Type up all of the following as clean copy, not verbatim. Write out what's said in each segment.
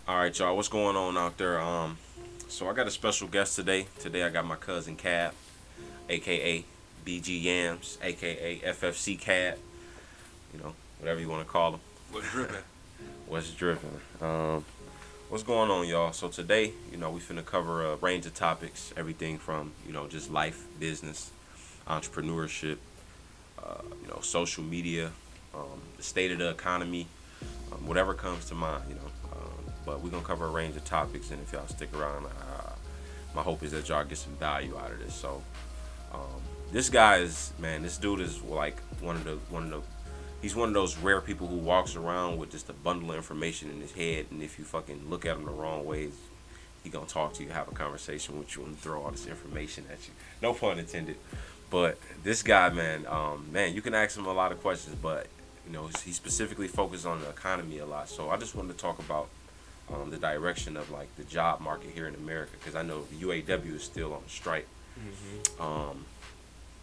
All right, y'all. What's going on out there? So I got a special guest today. Today I got my cousin KAB, aka BG Yams, aka FFC KAB. Whatever you want to call him. Was dripping. What's dripping? What's going on, y'all? So today, we finna cover a range of topics. Everything from just life, business, entrepreneurship, social media, the state of the economy, whatever comes to mind. But we're gonna cover a range of topics, and if y'all stick around, my hope is that y'all get some value out of this. So, this guy is man. This dude is like he's one of those rare people who walks around with just a bundle of information in his head, and if you fucking look at him the wrong ways, he gonna talk to you, have a conversation with you, and throw all this information at you. No pun intended. But this guy, man, you can ask him a lot of questions, but he specifically focused on the economy a lot. So I just wanted to talk about the direction of like the job market here in America, because I know the UAW is still on strike.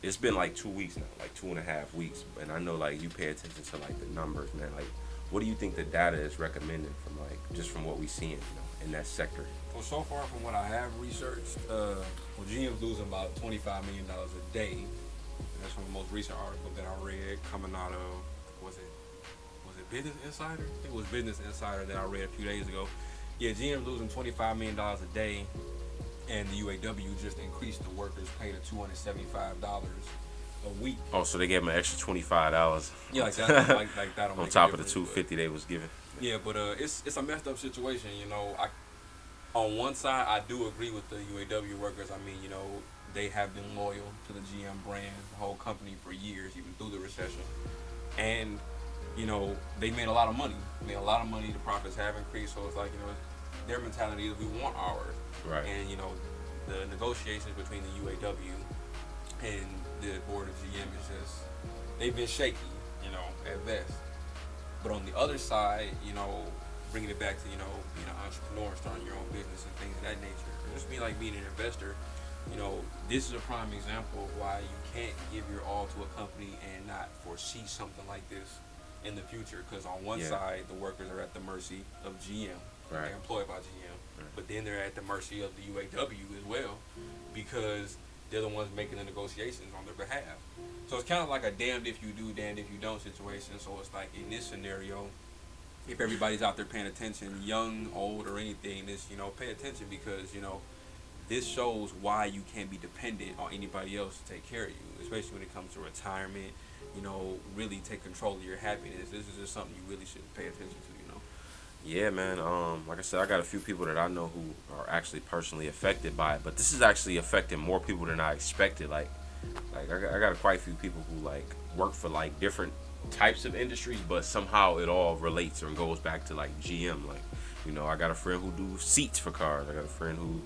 It's been like 2 weeks now, like 2.5 weeks, and I know like you pay attention to like the numbers, man. Like, what do you think the data is recommending from like just from what we seeing, in that sector? Well, so far from what I have researched, GM's losing about $25 million a day. And that's from the most recent article that I read coming out of was it Business Insider? I think it was Business Insider that I read a few days ago. Yeah, GM's losing $25 million a day, and the UAW just increased the workers' pay to $275 a week. Oh, so they gave him an extra $25. Yeah, like that. Like that on top of the $250 they was giving. Yeah, but it's a messed up situation. On one side, I do agree with the UAW workers. I mean, they have been loyal to the GM brand, the whole company, for years, even through the recession. And, they made a lot of money. The profits have increased. So it's like, their mentality is we want ours. Right. And, the negotiations between the UAW and the board of GM is just, they've been shaky, at best. But on the other side, bringing it back to, being an entrepreneur, starting your own business and things of that nature. Just be like being an investor. This is a prime example of why you can't give your all to a company and not foresee something like this in the future. Because on one side, the workers are at the mercy of GM. Right. They're employed by GM. Right. But then they're at the mercy of the UAW as well, because they're the ones making the negotiations on their behalf. So it's kind of like a damned if you do, damned if you don't situation. So it's like in this scenario, if everybody's out there paying attention, young, old, or anything, this, pay attention, because, this shows why you can't be dependent on anybody else to take care of you, especially when it comes to retirement, really take control of your happiness. This is just something you really should pay attention to, Yeah, man. Like I said, I got a few people that I know who are actually personally affected by it, but this is actually affecting more people than I expected. Like I got quite a few people who like work for like different types of industries, but somehow it all relates or goes back to like GM. Like, I got a friend who do seats for cars. I got a friend who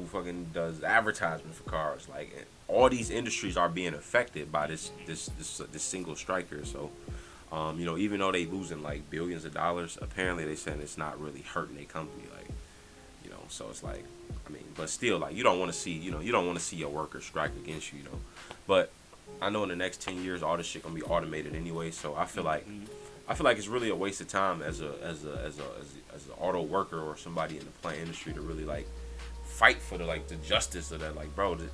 fucking does advertisement for cars. Like, all these industries are being affected by this single striker. So, even though they losing like billions of dollars, apparently they saying it's not really hurting their company. Like, so it's like, I mean, but still, like, you don't want to see your workers strike against you, But I know in the next 10 years, all this shit gonna be automated anyway. So I feel like it's really a waste of time as an auto worker or somebody in the plant industry to really like fight for the justice of that. Like, bro, the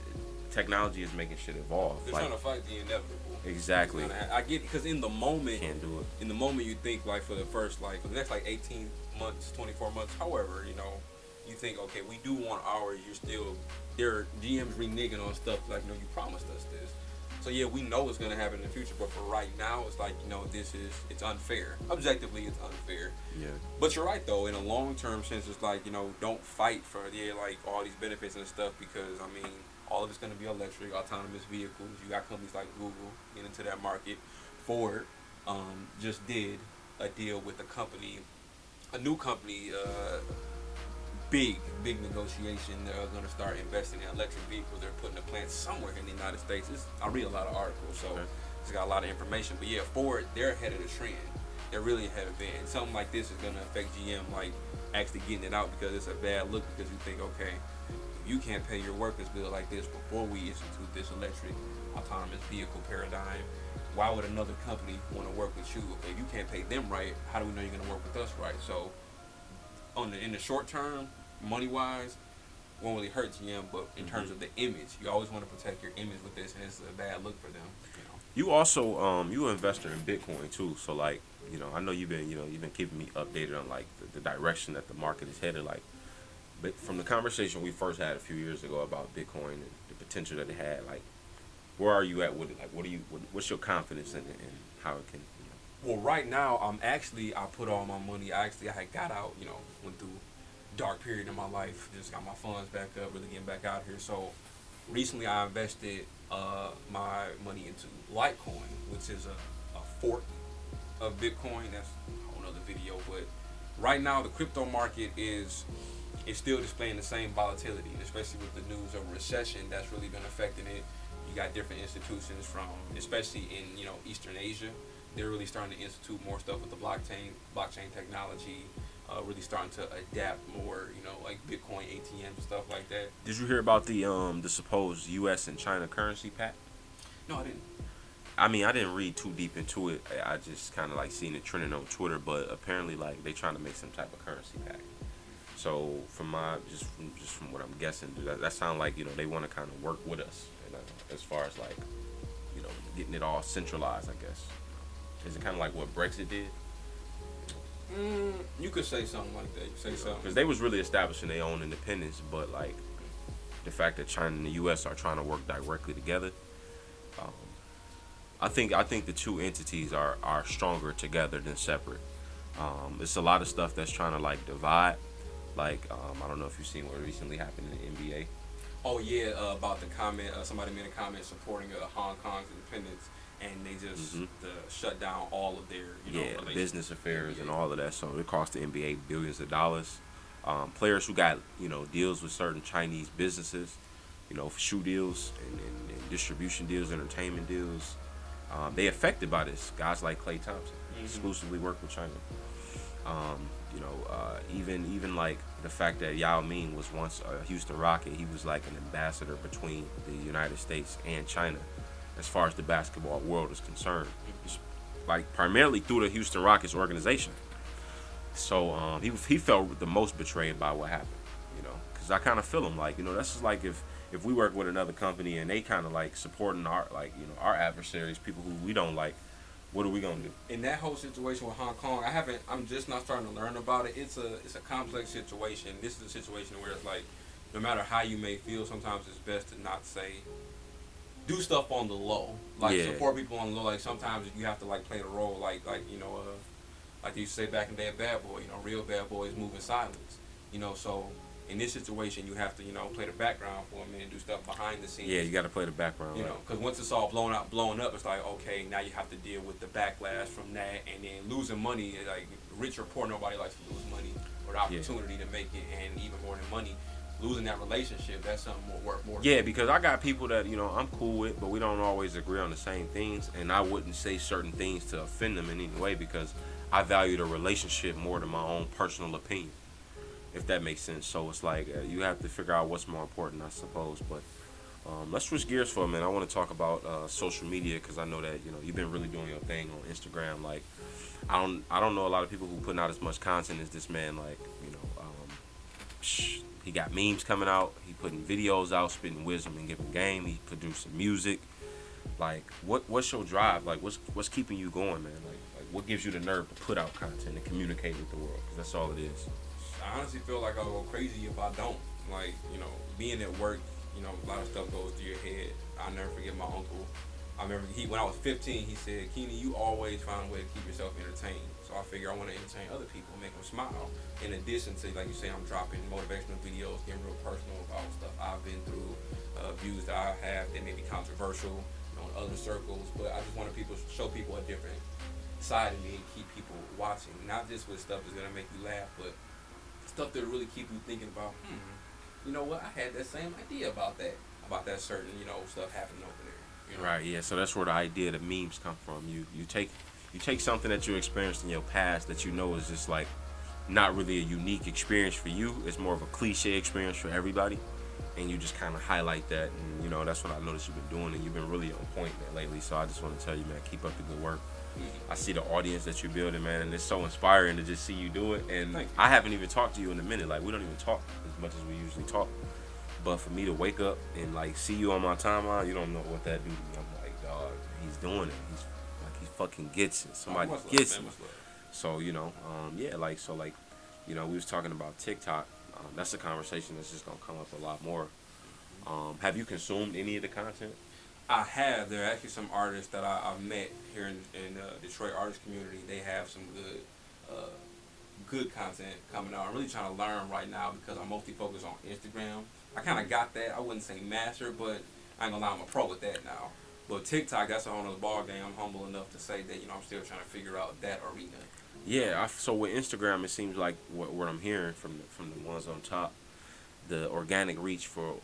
technology is making shit evolve. They're trying to fight the inevitable. Exactly. I get it, because in the moment, can't do it. In the moment, you think like for the next 18 months, 24 months, however, you think, okay, we do want ours. GM's reneging on stuff like, you promised us this. So yeah, we know it's gonna happen in the future, but for right now, it's like, it's unfair. Objectively, it's unfair. Yeah. But you're right though. In a long-term sense, it's like, don't fight for like all these benefits and stuff, because I mean, all of it's gonna be electric, autonomous vehicles. You got companies like Google get into that market. Ford just did a deal with a new company. Big negotiation. They're going to start investing in electric vehicles. They're putting a plant somewhere in the United States. I read a lot of articles, so it's got a lot of information. But yeah, Ford, they're ahead of the trend. They're really ahead of it. And something like this is going to affect GM, like actually getting it out, because it's a bad look, because you think, okay, if you can't pay your workers bill like this before we institute this electric autonomous vehicle paradigm, why would another company want to work with you? Okay, if you can't pay them right, how do we know you're going to work with us right? So in the short term, money wise, won't really hurt GM. But in terms of the image, you always want to protect your image with this, and it's a bad look for them. You also you an investor in Bitcoin too. So like, I know you've been keeping me updated on like the direction that the market is headed. Like, but from the conversation we first had a few years ago about Bitcoin and the potential that it had, like, where are you at with it? Like, what's your confidence in it and how it can? Well, right now, I put all my money. I had got out, went through dark period in my life. Just got my funds back up, really getting back out here. So recently, I invested my money into Litecoin, which is a fork of Bitcoin. That's a whole other video. But right now, the crypto market is still displaying the same volatility, especially with the news of recession that's really been affecting it. You got different institutions from, especially in Eastern Asia. They're really starting to institute more stuff with the blockchain technology, really starting to adapt more, like Bitcoin ATMs and stuff like that. Did you hear about the supposed U.S. and China currency pact? No, I didn't. I mean, I didn't read too deep into it. I just kind of like seen it trending on Twitter, but apparently like they trying to make some type of currency pact. So from from what I'm guessing, that sounds like they want to kind of work with us, as far as like getting it all centralized, I guess. Is it kind of like what Brexit did? You could say something like that. You say something because they was really establishing their own independence, but like the fact that China and the U.S. are trying to work directly together, I think the two entities are stronger together than separate. It's a lot of stuff that's trying to like divide. Like I don't know if you've seen what recently happened in the NBA. Oh yeah, about the comment. Somebody made a comment supporting Hong Kong's independence, and they just shut down all of their business affairs and all of that. So it cost the NBA billions of dollars. Players who got deals with certain Chinese businesses, for shoe deals and distribution deals, entertainment deals, they affected by this. Guys like Klay Thompson exclusively work with China. Even like the fact that Yao Ming was once a Houston Rocket, he was like an ambassador between the United States and China as far as the basketball world is concerned. It's like primarily through the Houston Rockets organization. So he felt the most betrayed by what happened, because I kind of feel him like, that's just like if we work with another company and they kind of like supporting our adversaries, people who we don't like. What are we gonna do? In that whole situation with Hong Kong, I'm just not starting to learn about it. It's a complex situation. This is a situation where it's like, no matter how you may feel, sometimes it's best to not say, do stuff on the low. Like support people on the low. Like sometimes you have to like play the role like they used to say back in the day of Bad Boy, real bad boys move in silence. So in this situation, you have to, play the background for a minute and do stuff behind the scenes. Yeah, you got to play the background. Because once it's all blown up, it's like, okay, now you have to deal with the backlash from that, and then losing money. Like rich or poor, nobody likes to lose money or the opportunity to make it, and even more than money, losing that relationship. That's something worth more. Yeah, because I got people that I'm cool with, but we don't always agree on the same things, and I wouldn't say certain things to offend them in any way because I value the relationship more than my own personal opinion. If that makes sense. So it's like you have to figure out what's more important, I suppose. But let's switch gears for a minute. I want to talk about social media because I know that you've been really doing your thing on Instagram. Like I don't know a lot of people who putting out as much content as this man. Like he got memes coming out. He putting videos out, spitting wisdom and giving game. He producing music. Like what's your drive? Like what's keeping you going, man? Like what gives you the nerve to put out content and communicate with the world? Because that's all it is. I honestly feel like I'll go crazy if I don't. Like, being at work, a lot of stuff goes through your head. I'll never forget my uncle. I remember when I was 15, he said, Keenan, you always find a way to keep yourself entertained. So I figure I want to entertain other people, make them smile. In addition to, like you say, I'm dropping motivational videos, getting real personal about stuff I've been through, views that I have that may be controversial in other circles. But I just want to show people a different side of me and keep people watching. Not just with stuff that's going to make you laugh, but stuff that really keep you thinking about, you know what, I had that same idea about that certain, stuff happening over there. Right, yeah, so that's where the idea of memes come from. You take something that you experienced in your past that is just like not really a unique experience for you. It's more of a cliche experience for everybody. And you just kind of highlight that. And, that's what I noticed you've been doing. And you've been really on point, man, lately. So I just want to tell you, man, keep up the good work. I see the audience that you're building, man, and it's so inspiring to just see you do it. And Thank you. I haven't even talked to you in a minute. Like, we don't even talk as much as we usually talk. But for me to wake up and like see you on my timeline, you don't know what that do to me. I'm like, dog, he's doing it. He's like, he fucking gets it. Somebody Much love, gets man, it. much love. So yeah, like so, like, we was talking about TikTok. That's a conversation that's just gonna come up a lot more. Have you consumed any of the content? I have. There are actually some artists that I've met here in Detroit artist community. They have some good content coming out. I'm really trying to learn right now because I'm mostly focused on Instagram. I kind of got that. I wouldn't say master, but I ain't gonna lie, I'm a pro with that now. But TikTok, that's a whole nother ball game. I'm humble enough to say that I'm still trying to figure out that arena. Yeah. So with Instagram, it seems like what I'm hearing from the ones on top, the organic reach for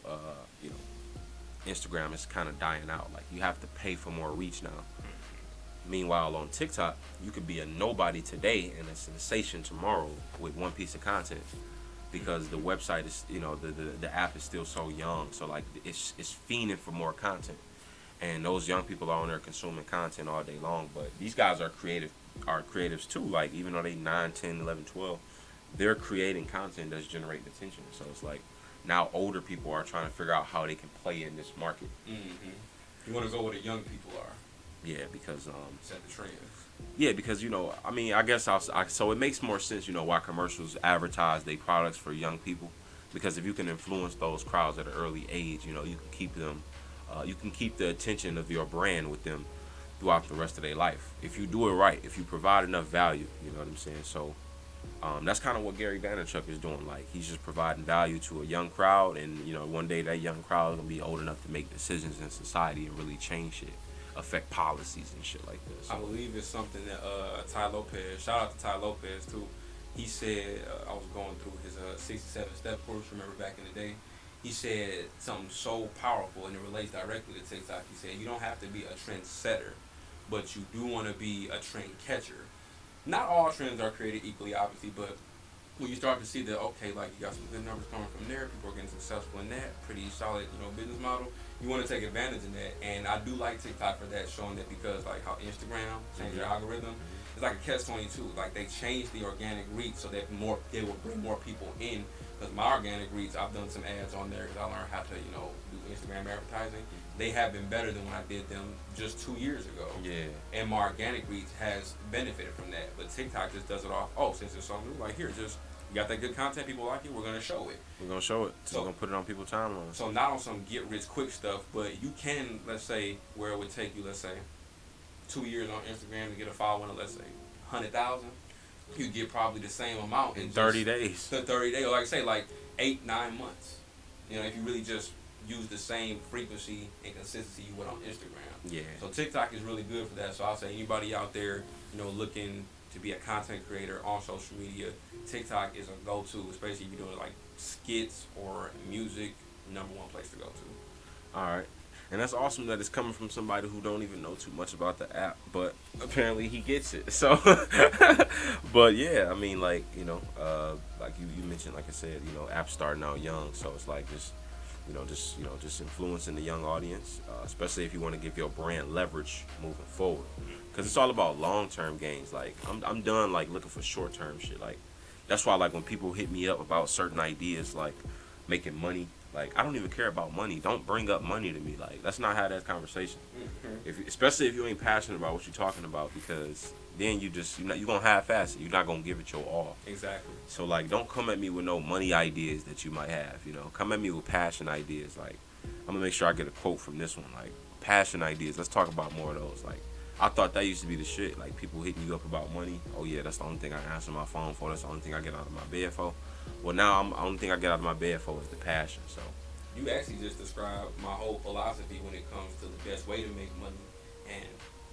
Instagram is kind of dying out. Like, you have to pay for more reach now. Meanwhile, on TikTok, you could be a nobody today and a sensation tomorrow with one piece of content, because the website is, the app is still so young. So like, it's fiending for more content, and those young people are on there consuming content all day long. But these guys are creatives too. Like, even though they 9, 10, 11, 12, they're creating content that's generating attention. So it's like, now older people are trying to figure out how they can play in this market. Mm-hmm. You want to go where the young people are. Yeah, because Set the trends. yeah, because I guess so it makes more sense, why commercials advertise their products for young people, because if you can influence those crowds at an early age, you can keep them, you can keep the attention of your brand with them throughout the rest of their life if you do it right, if you provide enough value. You know what I'm saying? So that's kind of what Gary Vaynerchuk is doing. Like, he's just providing value to a young crowd, and one day that young crowd is gonna be old enough to make decisions in society and really change shit, affect policies and shit like this. I believe it's something that Ty Lopez, shout out to Ty Lopez too. He said, I was going through his 67 step course, remember back in the day. He said something so powerful, and it relates directly to TikTok. He said, you don't have to be a trendsetter, but you do want to be a trend catcher. Not all trends are created equally, obviously, but when you start to see that, okay, like, you got some good numbers coming from there, people are getting successful in that, pretty solid, business model, you want to take advantage of that. And I do like TikTok for that, showing that, because like how Instagram changed their algorithm, it's like a catch-22. Like, they changed the organic reach so that they will bring more people in. Because my organic reach, I've done some ads on there because I learned how to, do Instagram advertising. They have been better than when I did them just 2 years ago. Yeah. And my organic reach has benefited from that. But TikTok just does it off. Oh, since it's something new, like, here, just, you got that good content, people like it, we're going to show it. We're gonna show it. So So- we're gonna put it on people's timelines. So not on some get-rich-quick stuff, but you can, let's say, where it would take you, let's say, 2 years on Instagram to get a following of, let's say, 100,000. You get probably the same amount In just 30 days. 30 days, or like I say, like 8, 9 months. If you really just use the same frequency and consistency you would on Instagram. Yeah. So TikTok is really good for that. So I'll say anybody out there, looking to be a content creator on social media, TikTok is a go-to, especially if you're doing like skits or music. #1 place to go to. All right. And that's awesome that it's coming from somebody who don't even know too much about the app, but apparently he gets it. So, but yeah, I mean, like, like you mentioned, like I said, apps starting out young, so it's like just influencing the young audience, especially if you want to give your brand leverage moving forward, because it's all about long-term gains. Like, I'm done like looking for short-term shit. Like, that's why, like, when people hit me up about certain ideas, like making money, like, I don't even care about money. Don't bring up money to me. Like, let's not have that conversation. Especially if you ain't passionate about what you're talking about, because then you're gonna half-ass it. You're not gonna give it your all. Exactly. So, like, don't come at me with no money ideas that you might have. Come at me with passion ideas. Like, I'm gonna make sure I get a quote from this one. Like, passion ideas. Let's talk about more of those. Like, I thought that used to be the shit. Like, people hitting you up about money. Oh yeah, that's the only thing I answer my phone for. That's the only thing I get out of my bed for. Well, now the only thing I get out of my bed for is the passion. So You actually just described my whole philosophy when it comes to the best way to make money, and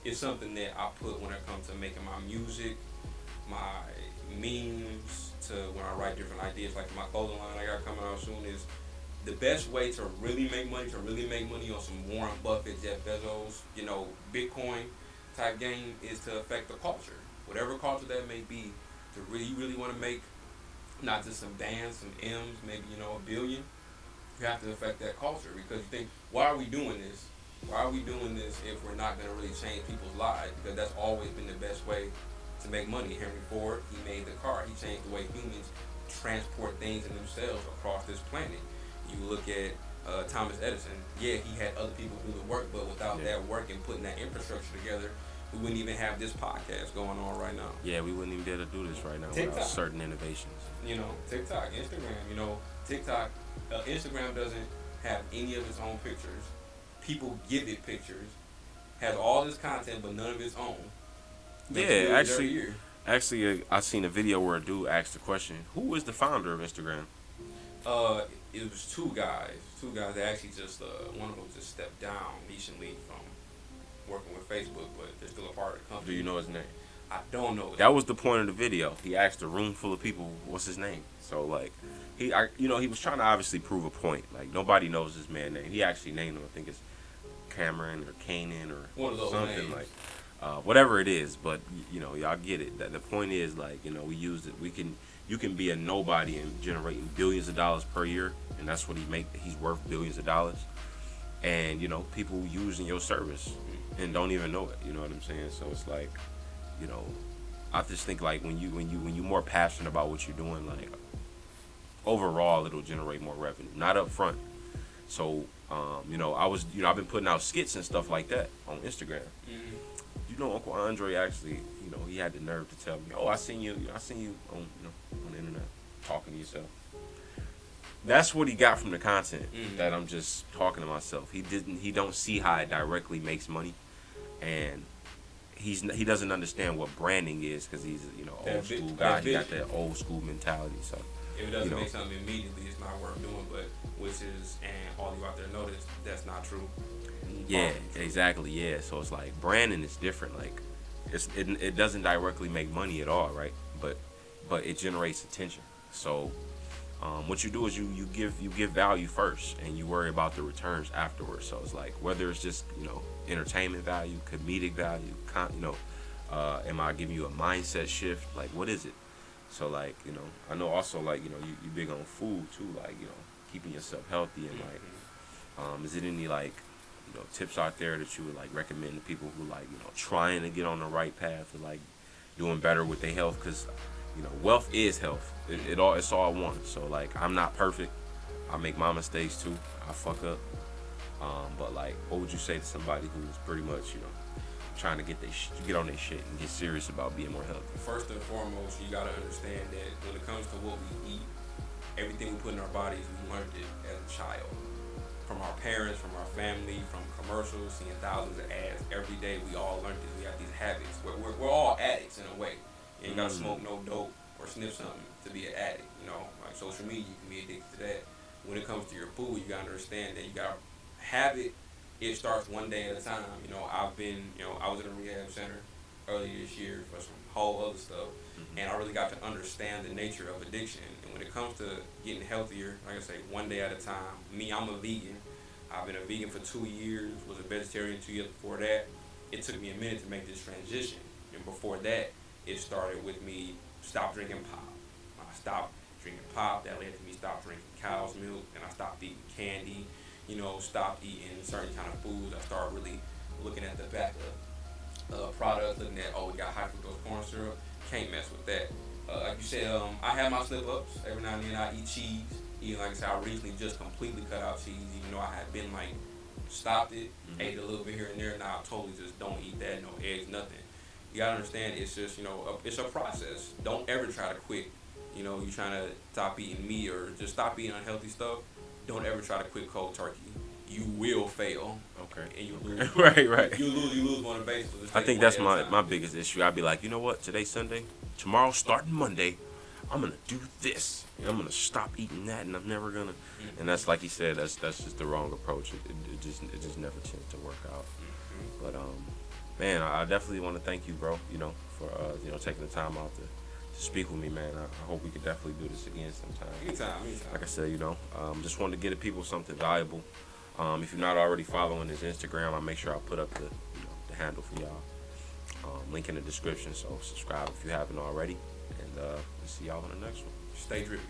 it's something that I put when it comes to making my music, my memes, to when I write different ideas, like my clothing line I got coming out soon. Is the best way to really make money on some Warren Buffett, Jeff Bezos, Bitcoin type game, is to affect the culture, whatever culture that may be. To really want to make not just some bands, some M's, maybe $1 billion. You have to affect that culture, because you think, why are we doing this? Why are we doing this if we're not going to really change people's lives? Because that's always been the best way to make money. Henry Ford, he made the car. He changed the way humans transport things in themselves across this planet. You look at Thomas Edison. Yeah, he had other people do the work, but without that work and putting that infrastructure together, we wouldn't even have this podcast going on right now. Yeah, we wouldn't even be able to do this right now TikTok. without certain innovations. You know, TikTok, Instagram. You know, TikTok, Instagram doesn't have any of its own pictures. People give it pictures. Has all this content, but none of its own. Yeah, actually, I seen a video where a dude asked the question, "Who is the founder of Instagram?" It was two guys. Two guys that actually just one of them just stepped down recently from working with Facebook, but they're still a part of the company. Do you know his name? I don't know. That was the point of the video. He asked a room full of people, "What's his name?" So like, he was trying to obviously prove a point. Like nobody knows this man's name. He actually named him. I think it's Cameron or Kanan or one of those something names. like. Whatever it is, but y'all get it. That the point is like, we use it. You can be a nobody and generating billions of dollars per year, and that's what he's worth billions of dollars. And people using your service and don't even know it. You know what I'm saying? So it's like, I just think like when you're more passionate about what you're doing, like overall it'll generate more revenue, not up front. So I've been putting out skits and stuff like that on Instagram. Mm-hmm. Uncle Andre actually, he had the nerve to tell me, "Oh, I seen you on the internet talking to yourself." That's what he got from the content that I'm just talking to myself. He don't see how it directly makes money, and he doesn't understand what branding is because he's old school guy. He got that old school mentality. So if it doesn't make something immediately, it's not worth doing. But and all you out there know that's not true. Yeah, exactly. Yeah, so it's like branding is different. Like, it doesn't directly make money at all, right? But it generates attention. So, what you do is you give value first, and you worry about the returns afterwards. So it's like whether it's just entertainment value, comedic value, am I giving you a mindset shift? Like, what is it? So like I know also like you big on food too, like keeping yourself healthy and like is it any like tips out there that you would like recommend to people who like trying to get on the right path to like doing better with their health? Because wealth is health. It's all one. So like I'm not perfect. I make my mistakes too. I fuck up. But like, what would you say to somebody who's pretty much trying to get on their shit and get serious about being more healthy? First and foremost, you gotta understand that when it comes to what we eat, everything we put in our bodies, we learned it as a child. From our parents, from our family, from commercials, seeing thousands of ads every day. We all learned this. We have these habits. We're all addicts in a way. You ain't gotta smoke no dope or sniff something to be an addict. Like social media, you can be addicted to that. When it comes to your food, you gotta understand that you gotta have it. It starts one day at a time. I was in a rehab center earlier this year for some whole other stuff, and I really got to understand the nature of addiction. And when it comes to getting healthier, like I say, one day at a time. Me, I'm a vegan. I've been a vegan for 2 years, was a vegetarian 2 years before that. It took me a minute to make this transition. And before that, it started with me stop drinking pop. I stopped drinking pop. That led to me stop drinking cow's milk, and I stopped eating candy. Stopped eating certain kind of foods. I started really looking at the back of products, looking at, we got high fructose corn syrup. Can't mess with that. Like you said, I have my slip-ups. Every now and then I eat cheese. Even like I said, I recently just completely cut out cheese, even though I had been like stopped it, ate a little bit here and there. Now I totally just don't eat that, no eggs, nothing. You gotta understand, it's just it's a process. Don't ever try to quit. You trying to stop eating meat or just stop eating unhealthy stuff. Don't ever try to quit cold turkey. You will fail. Okay. And you lose. right. You lose on the basis. I think that's my biggest issue. I'd be like, you know what? Today's Sunday. Tomorrow, starting Monday, I'm gonna do this. I'm gonna stop eating that, and I'm never gonna. And that's like you said. That's just the wrong approach. It just never tends to work out. But man, I definitely want to thank you, bro. For taking the time out to speak with me, man. I hope we could definitely do this again sometime. Anytime. Like I said, just wanted to get the people something valuable. If you're not already following his Instagram, I'll make sure I put up the handle for y'all. Link in the description, so subscribe if you haven't already. And we'll see y'all in the next one. Stay drippy.